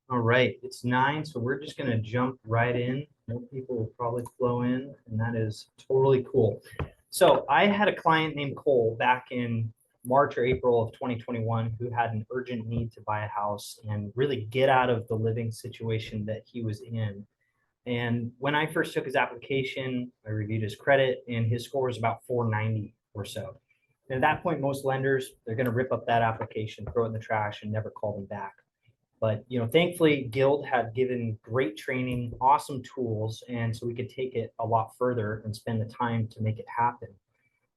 All right, it's 9, so we're just gonna jump right in. More people will probably flow in, and that is totally cool. So I had a client named Cole back in March or April of 2021 who had an urgent need to buy a house and really get out of the living situation that he was in. And when I first took his application, I reviewed his credit, and his score was about 490 or so. And at that point, most lenders, they're going to rip up that application, throw it in the trash, and never call them back. But thankfully, Guild had given great training, awesome tools, and so we could take it a lot further and spend the time to make it happen.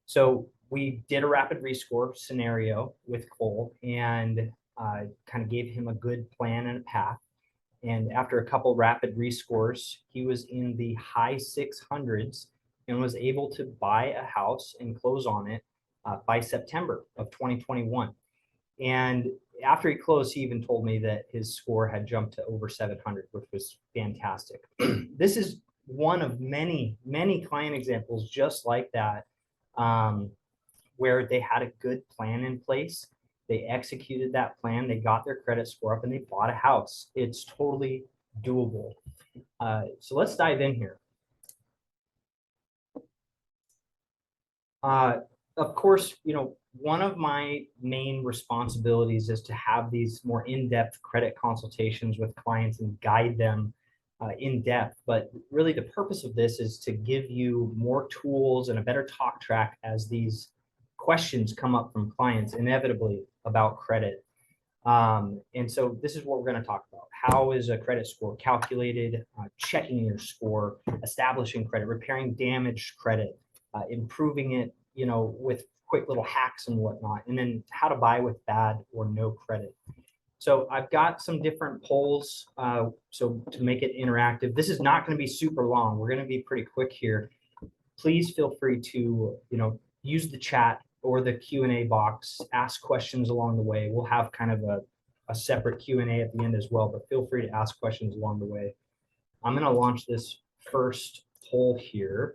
So we did a rapid rescore scenario with Cole and kind of gave him a good plan and a path. And after a couple rapid rescores, he was in the high 600s and was able to buy a house and close on it by September of 2021. And after he closed, he even told me that his score had jumped to over 700, which was fantastic. This is one of many, many client examples just like that, where they had a good plan in place. They executed that plan, they got their credit score up, and they bought a house. It's totally doable. So let's dive in here. Of course, one of my main responsibilities is to have these more in-depth credit consultations with clients and guide them in depth. But really, the purpose of this is to give you more tools and a better talk track as these questions come up from clients inevitably about credit. And so this is what we're going to talk about. How is a credit score calculated, checking your score, establishing credit, repairing damaged credit, improving it, with quick little hacks and whatnot, and then how to buy with bad or no credit. So I've got some different polls, so to make it interactive. This is not going to be super long. We're going to be pretty quick here. Please feel free to, use the chat or the Q&A box, ask questions along the way. We'll have kind of a separate Q&A at the end as well, but feel free to ask questions along the way. I'm going to launch this first poll here.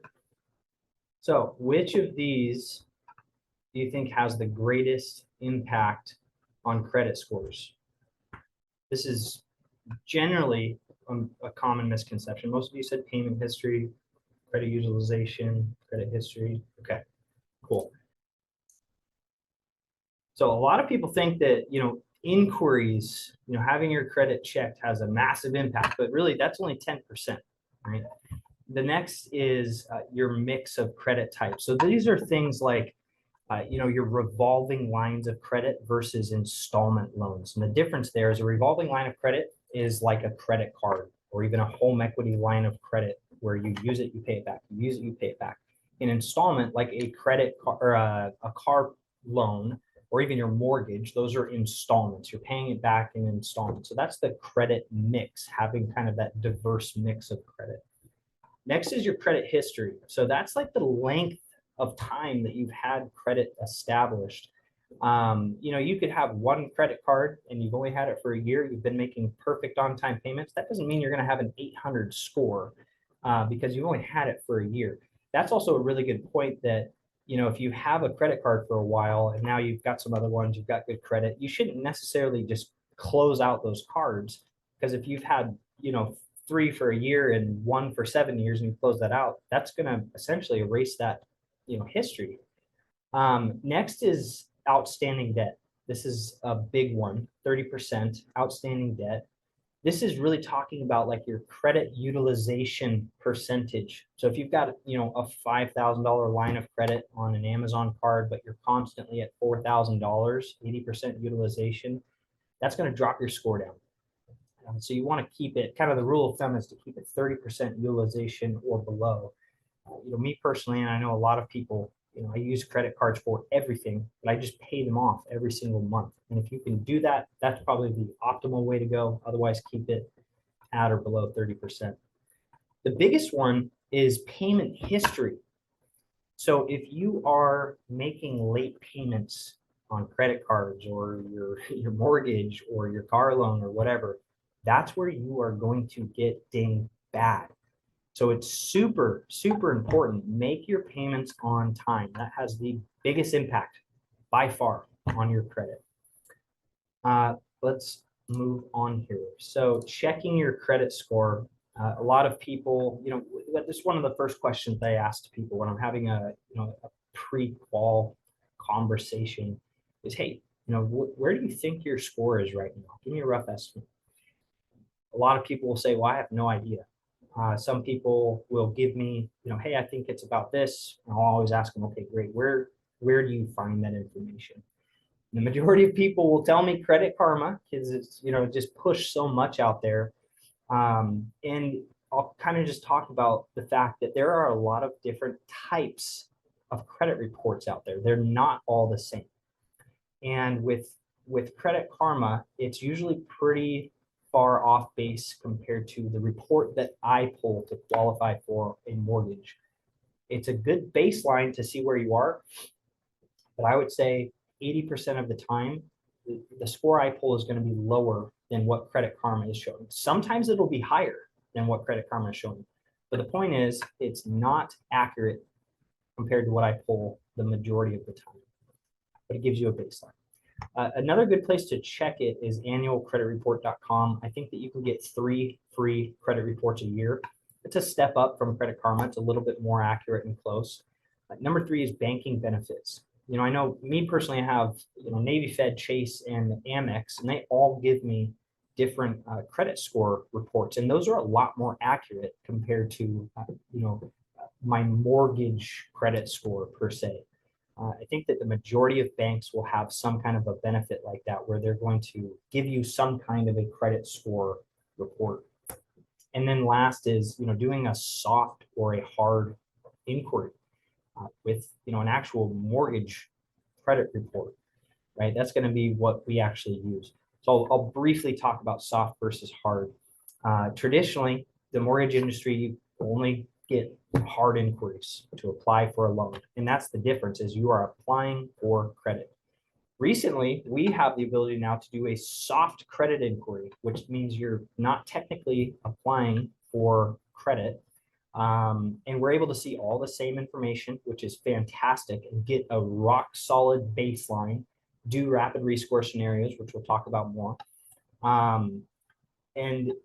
So which of these do you think has the greatest impact on credit scores? This is generally a common misconception. Most of you said payment history, credit utilization, credit history. Okay, cool. So a lot of people think that, inquiries, having your credit checked has a massive impact, but really that's only 10%, right? The next is your mix of credit types. So these are things like, your revolving lines of credit versus installment loans. And the difference there is a revolving line of credit is like a credit card or even a home equity line of credit where you use it, you pay it back, you use it, you pay it back. An installment, like a credit or a car loan, or even your mortgage, those are installments. You're paying it back in installments. So that's the credit mix, having kind of that diverse mix of credit. Next is your credit history. So that's like the length of time that you've had credit established. You could have one credit card and you've only had it for a year. You've been making perfect on-time payments. That doesn't mean you're going to have an 800 score because you've only had it for a year. That's also a really good point that, if you have a credit card for a while and now you've got some other ones, you've got good credit, you shouldn't necessarily just close out those cards, because if you've had, 3 for a year and 1 for 7 years and you close that out, that's going to essentially erase that, history. Next is outstanding debt. This is a big one, 30% outstanding debt. This is really talking about like your credit utilization percentage. So if you've got, a $5,000 line of credit on an Amazon card, but you're constantly at $4,000, 80% utilization, that's going to drop your score down. So you want to keep it, kind of the rule of thumb is to keep it 30% utilization or below. Me personally, and I know a lot of people, I use credit cards for everything, but I just pay them off every single month. And if you can do that, that's probably the optimal way to go. Otherwise, keep it at or below 30%. The biggest one is payment history. So if you are making late payments on credit cards or your mortgage or your car loan or whatever, that's where you are going to get dinged bad. So it's super, super important. Make your payments on time. That has the biggest impact by far on your credit. Let's move on here. So checking your credit score. A lot of people, this is one of the first questions I ask people when I'm having a pre-qual conversation is, hey, where do you think your score is right now? Give me a rough estimate. A lot of people will say, well, I have no idea. Some people will give me, hey, I think it's about this. And I'll always ask them, okay, great. Where do you find that information? The majority of people will tell me Credit Karma because it's, just push so much out there. And I'll kind of just talk about the fact that there are a lot of different types of credit reports out there. They're not all the same. And with Credit Karma, it's usually pretty far off base compared to the report that I pull to qualify for a mortgage. It's a good baseline to see where you are, but I would say 80% of the time, the score I pull is going to be lower than what Credit Karma is showing. Sometimes it'll be higher than what Credit Karma is showing. But the point is, it's not accurate compared to what I pull the majority of the time. But it gives you a baseline. Another good place to check it is annualcreditreport.com. I think that you can get 3 free credit reports a year. It's a step up from Credit Karma. It's a little bit more accurate and close. Number 3 is banking benefits. I know me personally, I have, Navy Fed, Chase, and Amex, and they all give me different credit score reports. And those are a lot more accurate compared to, my mortgage credit score per se. I think that the majority of banks will have some kind of a benefit like that, where they're going to give you some kind of a credit score report. And then last is, doing a soft or a hard inquiry with, an actual mortgage credit report, right? That's going to be what we actually use. So I'll briefly talk about soft versus hard. Traditionally, the mortgage industry, you only get hard inquiries to apply for a loan. And that's the difference, is you are applying for credit. Recently, we have the ability now to do a soft credit inquiry, which means you're not technically applying for credit. And we're able to see all the same information, which is fantastic, and get a rock solid baseline, do rapid rescore scenarios, which we'll talk about more. And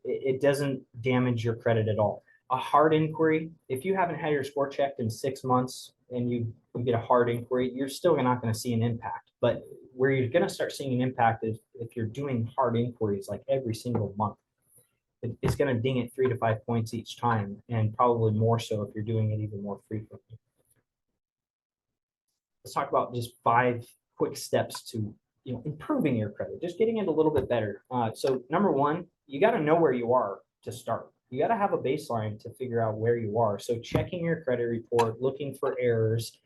it doesn't damage your credit at all. A hard inquiry, if you haven't had your score checked in 6 months and you get a hard inquiry, you're still not going to see an impact. But where you're going to start seeing an impact is if you're doing hard inquiries like every single month. It's going to ding it 3 to 5 points each time, and probably more so if you're doing it even more frequently. Let's talk about just 5 quick steps to improving your credit, just getting it a little bit better. So number 1, you got to know where you are to start. You got to have a baseline to figure out where you are. So checking your credit report, looking for errors.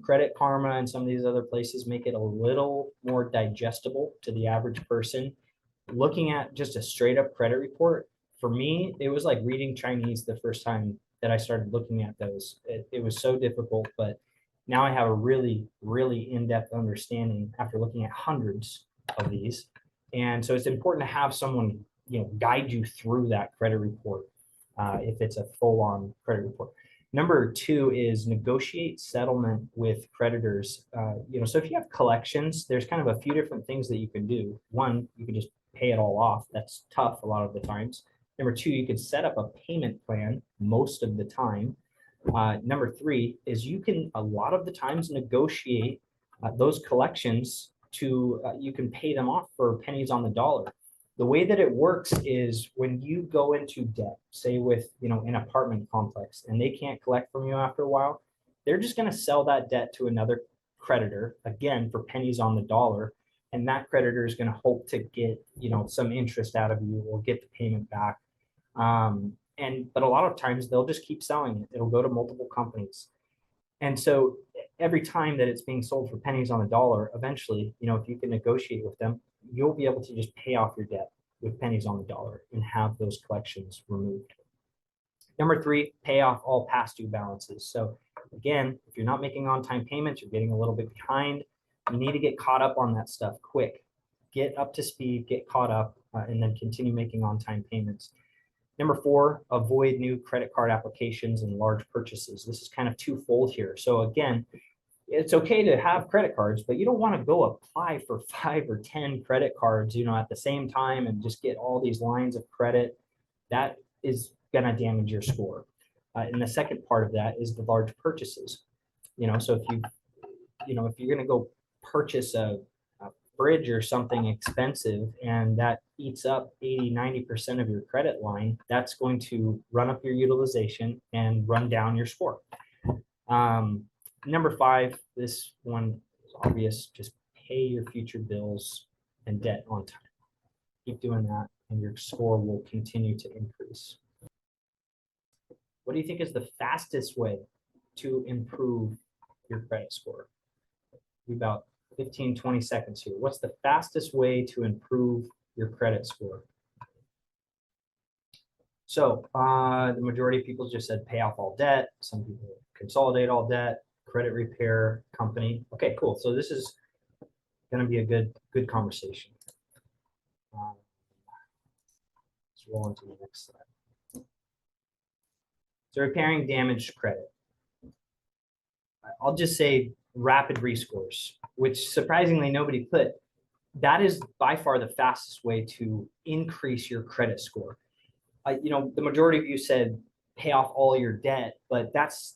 Credit Karma and some of these other places make it a little more digestible to the average person. Looking at just a straight up credit report, for me, it was like reading Chinese the first time that I started looking at those. It was so difficult, but now I have a really, really in-depth understanding after looking at hundreds of these. And so it's important to have someone, guide you through that credit report if it's a full-on credit report. Number 2 is negotiate settlement with creditors. So if you have collections, there's kind of a few different things that you can do. 1, you can just pay it all off. That's tough a lot of the times. Number 2, you could set up a payment plan most of the time. Number 3 is you can a lot of the times negotiate those collections to you can pay them off for pennies on the dollar. The way that it works is when you go into debt, say with an apartment complex, and they can't collect from you after a while, they're just going to sell that debt to another creditor, again for pennies on the dollar, and that creditor is going to hope to get some interest out of you or get the payment back. But a lot of times they'll just keep selling it. It'll go to multiple companies. And so every time that it's being sold for pennies on the dollar, eventually, if you can negotiate with them, you'll be able to just pay off your debt with pennies on the dollar and have those collections removed. Number 3, pay off all past due balances. So again, if you're not making on-time payments, you're getting a little bit behind, you need to get caught up on that stuff quick. Get up to speed, get caught up, and then continue making on-time payments. Number 4, avoid new credit card applications and large purchases. This is kind of twofold here. So again, it's okay to have credit cards, but you don't want to go apply for 5 or 10 credit cards, at the same time and just get all these lines of credit. That is going to damage your score. And the second part of that is the large purchases. So if you're going to go purchase a fridge or something expensive and that eats up 80-90% of your credit line, that's going to run up your utilization and run down your score. Number 5, this one is obvious, just pay your future bills and debt on time. Keep doing that and your score will continue to increase. What do you think is the fastest way to improve your credit score? About 15-20 seconds here. What's the fastest way to improve your credit score? So the majority of people just said pay off all debt. Some people consolidate all debt, credit repair company. Okay, cool. So this is going to be a good conversation. Let's roll on to the next slide. So repairing damaged credit. I'll just say rapid rescores, which surprisingly nobody put. That is by far the fastest way to increase your credit score. The majority of you said pay off all your debt, but that's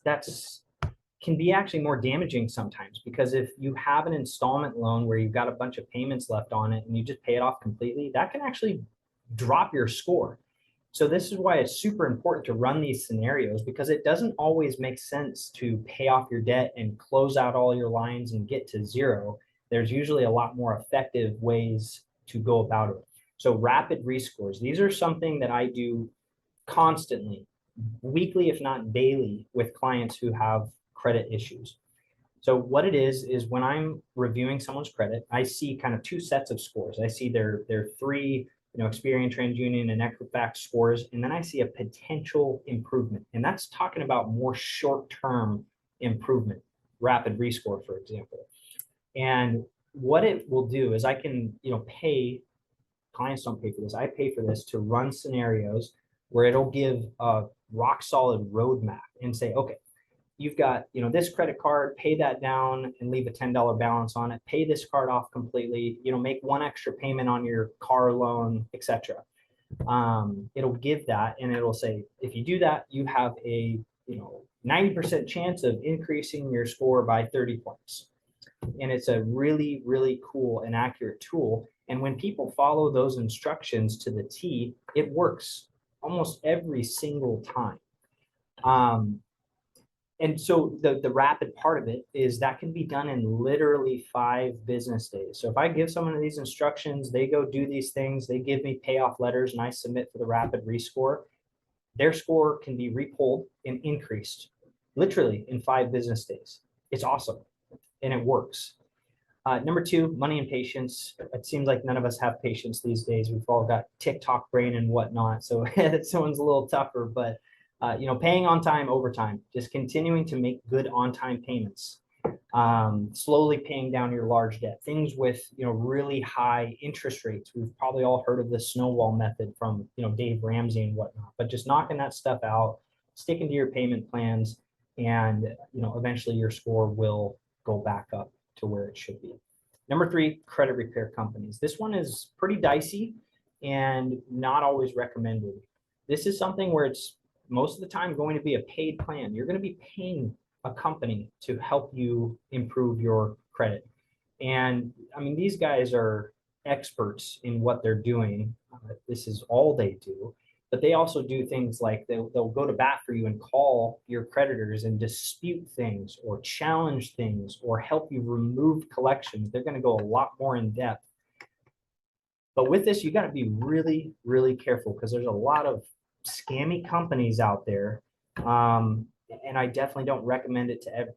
can be actually more damaging sometimes, because if you have an installment loan where you've got a bunch of payments left on it and you just pay it off completely, that can actually drop your score. So this is why it's super important to run these scenarios, because it doesn't always make sense to pay off your debt and close out all your lines and get to zero. There's usually a lot more effective ways to go about it. So rapid rescores, these are something that I do constantly, weekly, if not daily, with clients who have credit issues. So what it is when I'm reviewing someone's credit, I see kind of 2 sets of scores. I see their 3 Experian, TransUnion, and Equifax scores, and then I see a potential improvement. And that's talking about more short-term improvement, rapid rescore, for example. And what it will do is I can, pay, clients don't pay for this, I pay for this to run scenarios where it'll give a rock solid roadmap and say, okay, you've got, this credit card, pay that down and leave a $10 balance on it, pay this card off completely, make 1 extra payment on your car loan, etc. It'll give that, and it'll say, if you do that, you have a 90% chance of increasing your score by 30 points. And it's a really, really cool and accurate tool. And when people follow those instructions to the T, it works almost every single time. And so the rapid part of it is that can be done in literally 5 business days. So if I give someone these instructions, they go do these things, they give me payoff letters, and I submit for the rapid rescore, their score can be repulled and increased literally in 5 business days. It's awesome, and it works. Number 2, money and patience. It seems like none of us have patience these days. We've all got TikTok brain and whatnot, so this one's a little tougher, but paying on time over time, just continuing to make good on-time payments, slowly paying down your large debt, things with, really high interest rates. We've probably all heard of the snowball method from, Dave Ramsey and whatnot, but just knocking that stuff out, sticking to your payment plans, and, eventually your score will go back up to where it should be. Number 3, credit repair companies. This one is pretty dicey and not always recommended. This is something where it's most of the time going to be a paid plan. You're going to be paying a company to help you improve your credit. And I mean, these guys are experts in what they're doing. This is all they do. But they also do things like they'll go to bat for you and call your creditors and dispute things or challenge things or help you remove collections. They're going to go a lot more in depth. But with this, you got to be really, really careful, because there's a lot of scammy companies out there, and I definitely don't recommend it to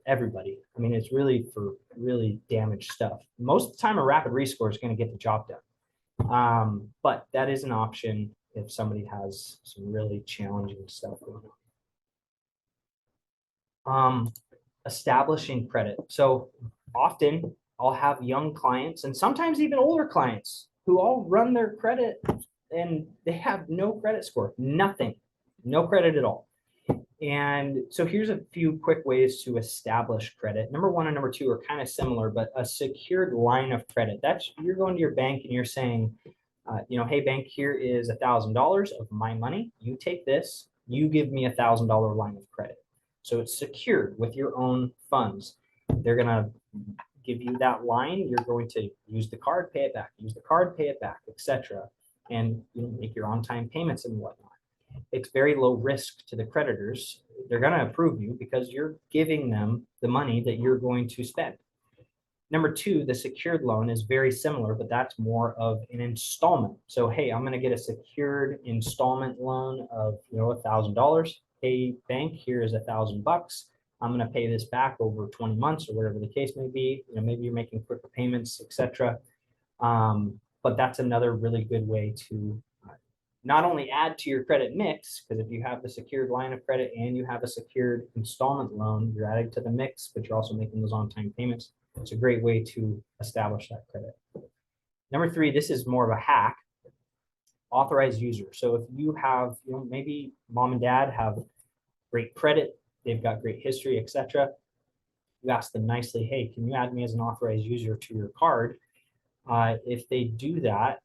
everybody. I mean, it's really for really damaged stuff. Most of the time, a rapid rescore is going to get the job done, but that is an option if somebody has some really challenging stuff going on. Establishing credit. So often I'll have young clients, and sometimes even older clients, who all run their credit and they have no credit score, nothing, no credit at all. And so here's a few quick ways to establish credit. Number one and number two are kind of similar, but a secured line of credit. That's you're going to your bank and you're saying, hey bank, here is $1,000 of my money. You take this, you give me $1,000 line of credit. So it's secured with your own funds. They're gonna give you that line. You're going to use the card, pay it back, use the card, pay it back, etc. And make your on-time payments and whatnot. It's very low risk to the creditors. They're going to approve you because you're giving them the money that you're going to spend. Number two, the secured loan is very similar, but that's more of an installment. So, hey, I'm going to get a secured installment loan of $1,000. Hey, bank, here is $1,000. I'm going to pay this back over 20 months or whatever the case may be. Maybe you're making quicker payments, etc. But that's another really good way to not only add to your credit mix, because if you have the secured line of credit and you have a secured installment loan, you're adding to the mix, but you're also making those on-time payments. It's a great way to establish that credit. Number three, this is more of a hack, authorized user. So if you have, maybe mom and dad have great credit, they've got great history, etc. You ask them nicely, hey, can you add me as an authorized user to your card? If they do that,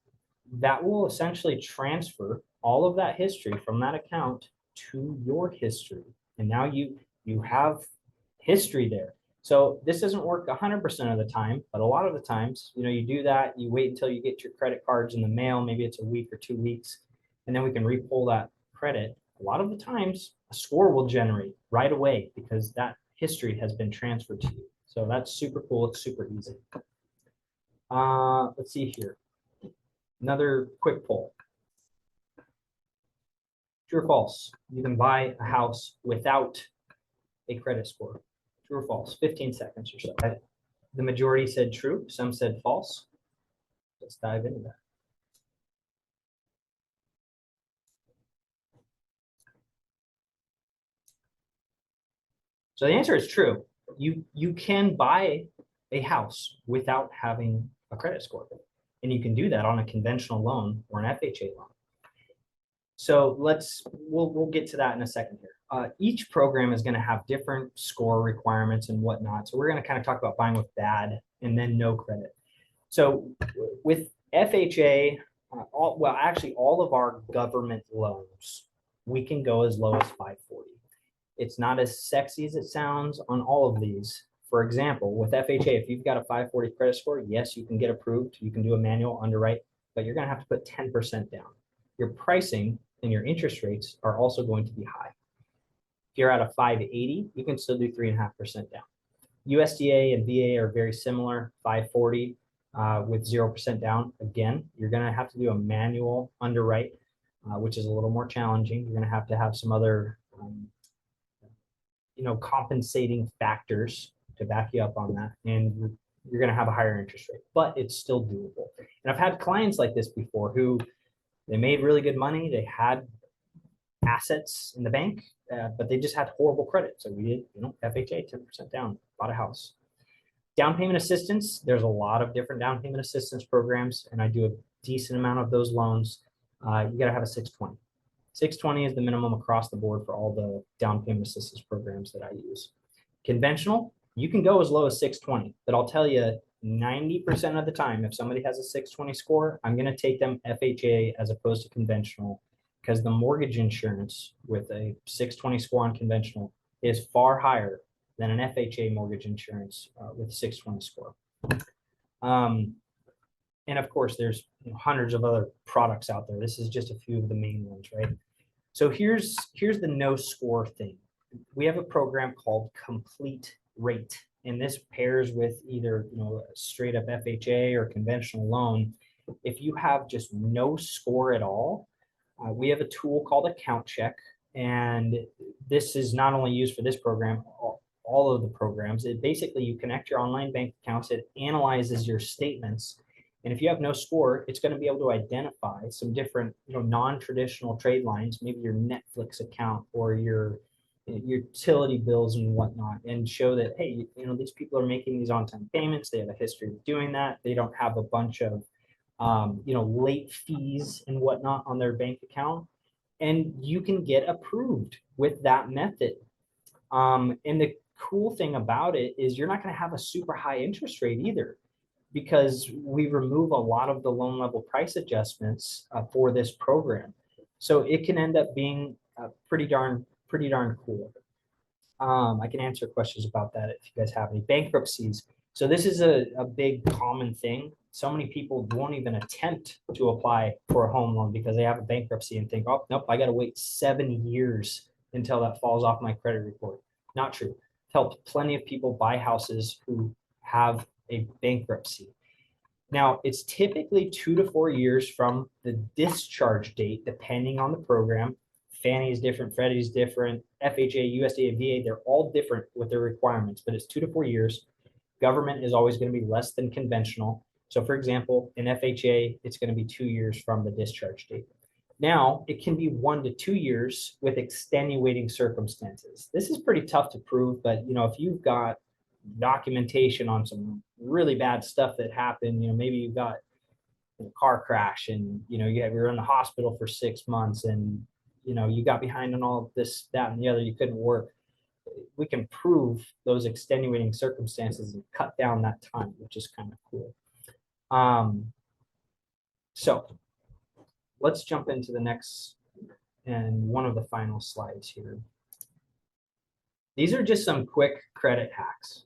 that will essentially transfer all of that history from that account to your history. And now you have history there. So this doesn't work 100% of the time, but a lot of the times, you do that, you wait until you get your credit cards in the mail, maybe it's a week or 2 weeks, and then we can re-pull that credit. A lot of the times, a score will generate right away because that history has been transferred to you. So that's super cool. It's super easy. Let's see here. Another quick poll. True or false? You can buy a house without a credit score. True or false? 15 seconds or so. The majority said true. Some said false. Let's dive into that. So the answer is true. You can buy a house without having a credit score. And you can do that on a conventional loan or an FHA loan. So we'll get to that in a second here. Each program is going to have different score requirements and whatnot. So we're going to kind of talk about buying with bad and then no credit. So with FHA, all of our government loans, we can go as low as 540. It's not as sexy as it sounds on all of these. For example, with FHA, if you've got a 540 credit score, yes, you can get approved. You can do a manual underwrite, but you're going to have to put 10% down. Your pricing and your interest rates are also going to be high. If you're at a 580, you can still do 3.5% down. USDA and VA are very similar, 540 with 0% down. Again, you're going to have to do a manual underwrite, which is a little more challenging. You're going to have some other compensating factors to back you up on that, and you're going to have a higher interest rate, but it's still doable. And I've had clients like this before who they made really good money, they had assets in the bank, but they just had horrible credit. So we did, FHA, 10% down, bought a house. Down payment assistance, there's a lot of different down payment assistance programs, and I do a decent amount of those loans. You got to have a 620. 620 is the minimum across the board for all the down payment assistance programs that I use. Conventional, you can go as low as 620, but I'll tell you 90% of the time, if somebody has a 620 score, I'm going to take them FHA as opposed to conventional, because the mortgage insurance with a 620 score on conventional is far higher than an FHA mortgage insurance with a 620 score. And of course, there's hundreds of other products out there. This is just a few of the main ones, right? So here's the no score thing. We have a program called Complete Rate, and this pairs with either a straight up FHA or conventional loan. If you have just no score at all, we have a tool called Account Check, and this is not only used for this program, all of the programs. It basically, you connect your online bank accounts, it analyzes your statements, and if you have no score, it's going to be able to identify some different non-traditional trade lines, maybe your Netflix account or your utility bills and whatnot, and show that, hey, these people are making these on-time payments, they have a history of doing that, they don't have a bunch of late fees and whatnot on their bank account. and you can get approved with that method. And the cool thing about it is you're not going to have a super high interest rate either, because we remove a lot of the loan level price adjustments for this program. So it can end up being pretty darn cool. I can answer questions about that if you guys have any. Bankruptcies. So this is a big common thing. So many people won't even attempt to apply for a home loan because they have a bankruptcy and think, oh, nope, I got to wait 7 years until that falls off my credit report. Not true. Helped plenty of people buy houses who have a bankruptcy. Now, it's typically 2 to 4 years from the discharge date, depending on the program. Fannie is different, Freddie is different, FHA, USDA, VA, they're all different with their requirements, but it's 2 to 4 years. Government is always going to be less than conventional. So for example, in FHA, it's going to be 2 years from the discharge date. Now, it can be 1 to 2 years with extenuating circumstances. This is pretty tough to prove, but if you've got documentation on some really bad stuff that happened, maybe you got a car crash and you're in the hospital for 6 months and you got behind on all this, that, and the other, you couldn't work. We can prove those extenuating circumstances and cut down that time, which is kind of cool. So let's jump into the next and one of the final slides here. These are just some quick credit hacks.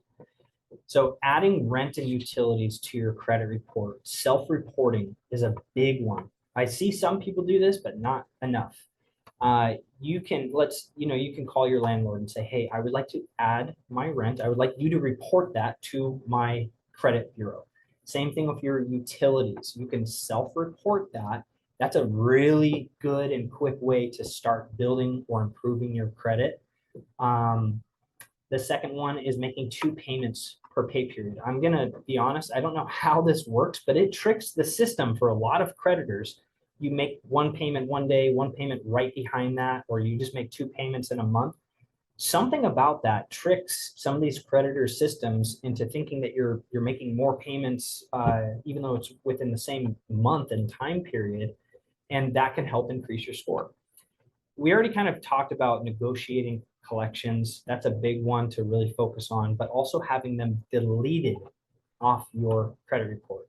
So adding rent and utilities to your credit report, self-reporting is a big one. I see some people do this, but not enough. You can call your landlord and say, hey, I would like to add my rent. I would like you to report that to my credit bureau. Same thing with your utilities. You can self-report that. That's a really good and quick way to start building or improving your credit. The second one is making 2 payments per pay period. I'm going to be honest, I don't know how this works, but it tricks the system for a lot of creditors. You make 1 payment one day, 1 payment right behind that, or you just make 2 payments in a month. Something about that tricks some of these creditor systems into thinking that you're making more payments, even though it's within the same month and time period, and that can help increase your score. We already kind of talked about negotiating collections. That's a big one to really focus on, but also having them deleted off your credit report.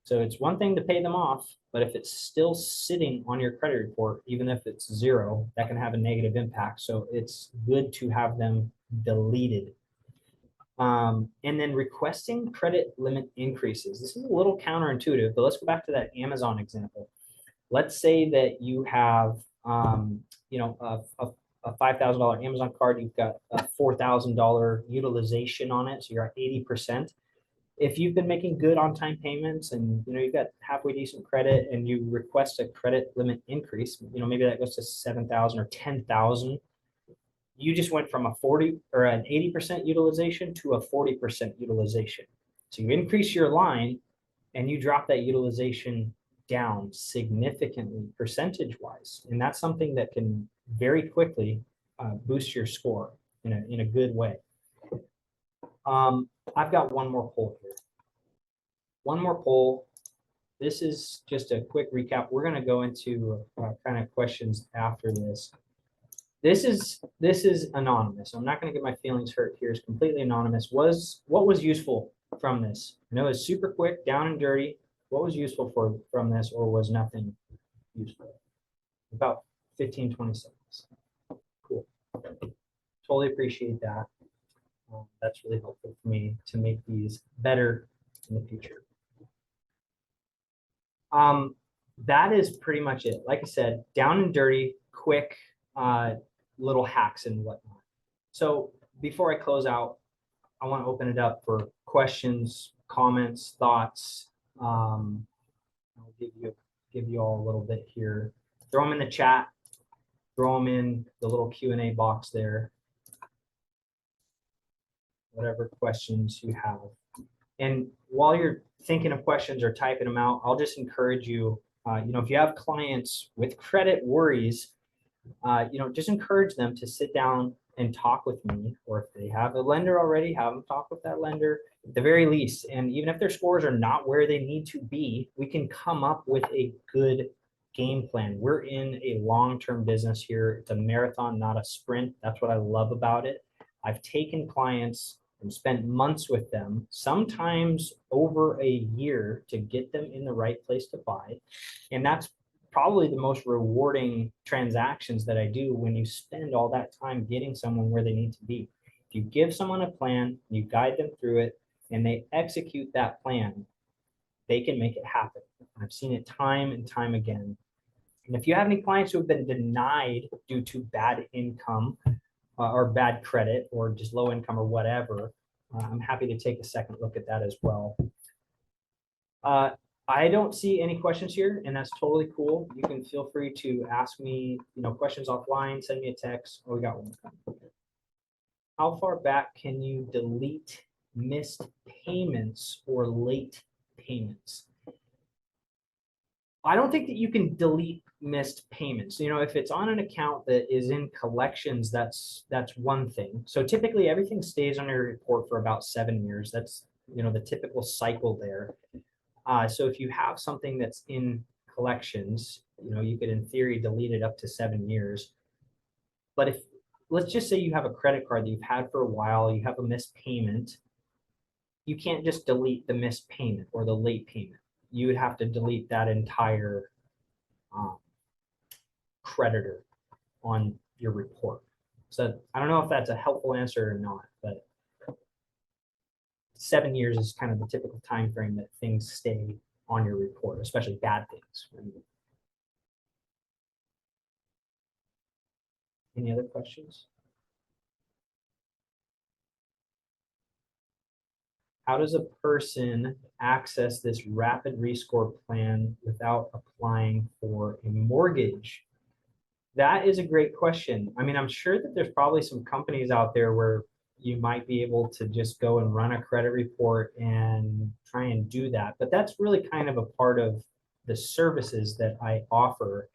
So it's one thing to pay them off, but if it's still sitting on your credit report, even if it's 0, that can have a negative impact. So it's good to have them deleted. And then requesting credit limit increases. This is a little counterintuitive, but let's go back to that Amazon example. Let's say that you have a $5,000 Amazon card, you've got a $4,000 utilization on it, so you're at 80%. If you've been making good on-time payments and you've got halfway decent credit and you request a credit limit increase, maybe that goes to 7,000 or 10,000, you just went from a 40 or an 80% utilization to a 40% utilization. So you increase your line and you drop that utilization down significantly percentage-wise, and that's something that can very quickly boost your score in a good way. I've got one more poll here. One more poll. This is just a quick recap. We're going to go into kind of questions after this. This is anonymous. I'm not going to get my feelings hurt here. It's completely anonymous. What was useful from this? I know it's super quick, down and dirty. What was useful from this, or was nothing useful? About 15, 20 seconds. Cool. Totally appreciate that. That's really helpful for me to make these better in the future. That is pretty much it. Like I said, down and dirty, quick little hacks and whatnot. So before I close out, I want to open it up for questions, comments, thoughts. I'll give you all a little bit here. Throw them in the chat. Throw them in the little Q&A box there. Whatever questions you have. And while you're thinking of questions or typing them out, I'll just encourage you, if you have clients with credit worries, just encourage them to sit down and talk with me, or if they have a lender already, have them talk with that lender at the very least. And even if their scores are not where they need to be, we can come up with a good game plan. We're in a long-term business here. It's a marathon, not a sprint. That's what I love about it. I've taken clients and spent months with them, sometimes over a year, to get them in the right place to buy. And that's probably the most rewarding transactions that I do, when you spend all that time getting someone where they need to be. If you give someone a plan, you guide them through it, and they execute that plan, they can make it happen. I've seen it time and time again. And if you have any clients who have been denied due to bad income or bad credit or just low income or whatever, I'm happy to take a second look at that as well. I don't see any questions here, and that's totally cool. You can feel free to ask me, questions offline, send me a text. Oh, we got one. How far back can you delete missed payments or late payments? I don't think that you can delete missed payments. If it's on an account that is in collections, that's one thing. So typically everything stays on your report for about 7 years. That's, the typical cycle there. So if you have something that's in collections, you could in theory delete it up to 7 years. But if, let's just say you have a credit card that you've had for a while, you have a missed payment, you can't just delete the missed payment or the late payment. You would have to delete that entire creditor on your report. So I don't know if that's a helpful answer or not, but 7 years is kind of the typical time frame that things stay on your report, especially bad things. Any other questions? How does a person access this rapid rescore plan without applying for a mortgage? That is a great question. I mean, I'm sure that there's probably some companies out there where you might be able to just go and run a credit report and try and do that. But that's really kind of a part of the services that I offer.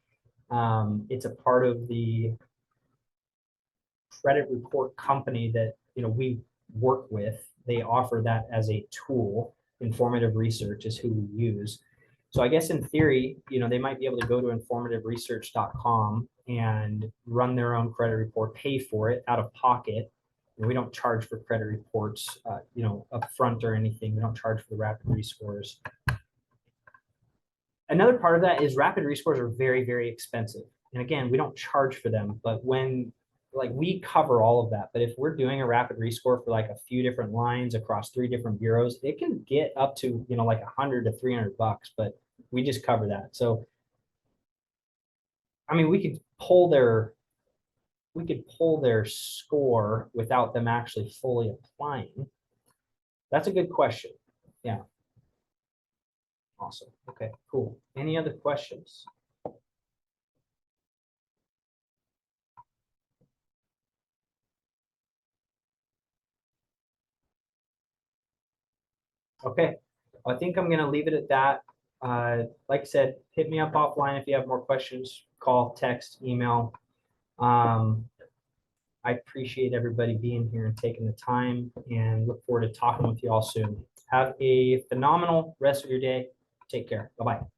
It's a part of the credit report company that we work with. They offer that as a tool. Informative Research is who we use. So I guess in theory, they might be able to go to informativeresearch.com and run their own credit report, pay for it out of pocket. We don't charge for credit reports, up front or anything. We don't charge for the rapid rescores. Another part of that is rapid rescores are very, very expensive. And again, we don't charge for them, but we cover all of that. But if we're doing a rapid rescore for like a few different lines across 3 different bureaus, it can get up to, like $100 to $300, but we just cover that. So, I mean, we could pull their score without them actually fully applying. That's a good question. Yeah. Awesome. Okay, cool. Any other questions? Okay, I think I'm going to leave it at that. Like I said, hit me up offline if you have more questions. Call, text, email. I appreciate everybody being here and taking the time, and look forward to talking with you all soon. Have a phenomenal rest of your day. Take care. Bye-bye.